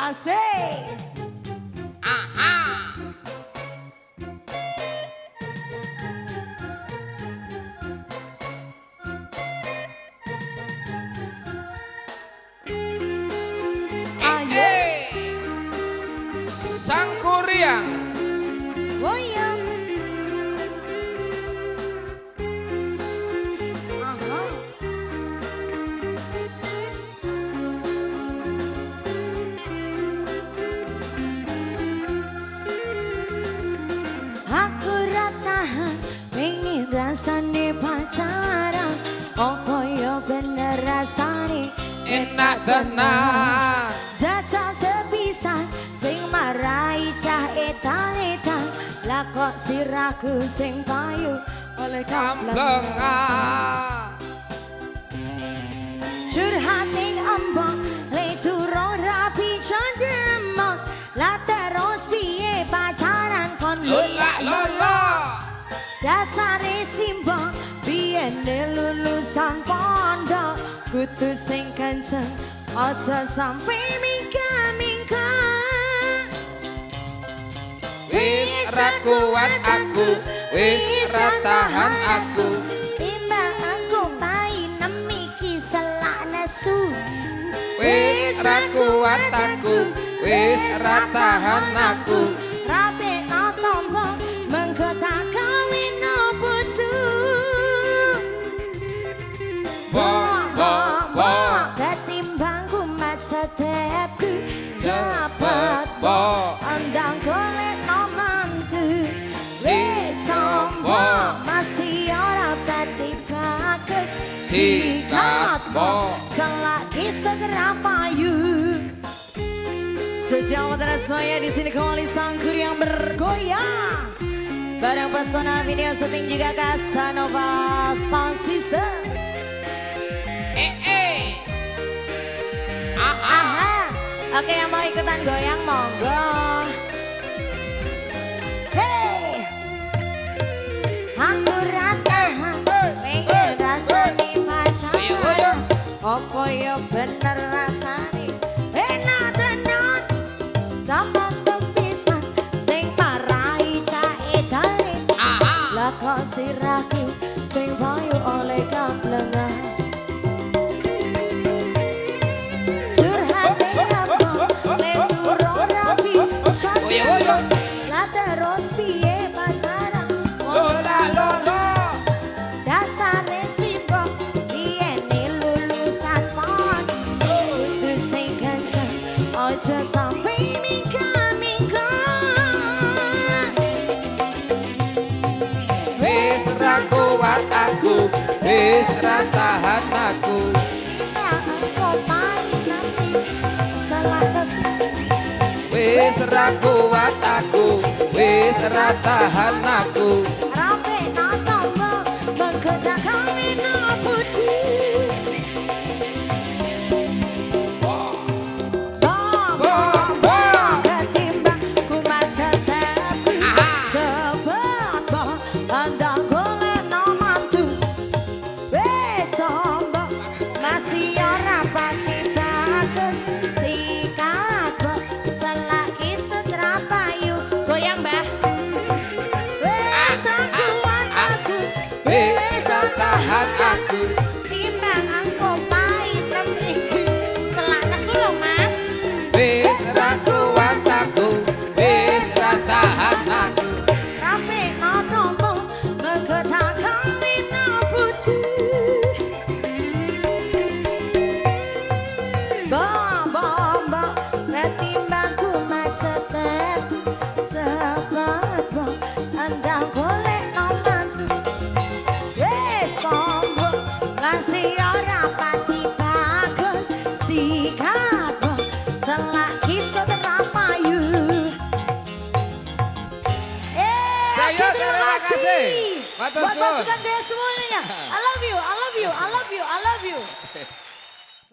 Asik. Aha. Ayo. Sang Kuryang. Goyang. Aha. Aku ra tahan pengen rasane pacaran. Apa ya bener rasane Enak tenan. jajal sepisan sing marai cah etan-etan. Lah kok sirahku sing payu oleh kamplengan. Kamplengan. Curhat ning embong le durung rapi condemong. Lah terus piye pacaran kon Lola lola. dasare simbang biyen lulusan pondok kudu sing kenceng aja sampe mingga-mingga. Wis ra kuat aku, wis ra tahan aku. Timbang aku main iki selak nesu. Wis ra kuat aku, wis ra tahan aku. Rapi no tombo mengko tak kawin no putu. Bo bo bo. Ketimbang kumat setepku Cepet cepet bo. andang golek no mantu. Wis tombo Bo. masih ora pati bagus. Sikat bo. selagi segera payu. Sejauh terus saya di sini kembali Sang Kuryang bergoyang. Bareng personal video syuting juga Casanova Sound System. Aha. Aha. Oke, yang mau ikutan goyang monggo. Hey. Aku rata pengen rasane pacaran. Apa ya bener rasane enak tenan. Tambah tepisan sing marai cah edane. Aha. Lah kok sirahku sing payu oleh kamplengan. Curhat ning embong le durung rapi condemong. Lah terus piye pacaran Lola lola. dasare simbok biyen lulusan pondok kudu sing kenceng aja sampe mingga-mingga. Wis ra kuat aku, wis ra tahan aku. Engko main nanti salah kesu. Wis ra kuat aku, wis ra tahan aku. Rapi no tombo mengko tak kawin no putu. Bo. Ketimbang kumat setepku Aha. cepet bo andang golek no mantu. Wis tombo masih ora pati bagus. Sikat bo selagi setra payu. Goyang mbah. Wis kuat aku, Wis ra tahan aku. timbang angko pahit mriki selak nesu lho Mas. Wis ra kuat aku, wis ra tahan aku. Rapi no tombo mengko tak kawin no putu. Bombo ketimbang kumat setep cepet bo andang golek no mantu. Wis tombo ngasih ora pati bagus. Sikat bo selagi saudara payu. Ayo, terima kasih. Matur Buat suwun. pasukan dia semuanya. I love you, I love you, I love you, I love you.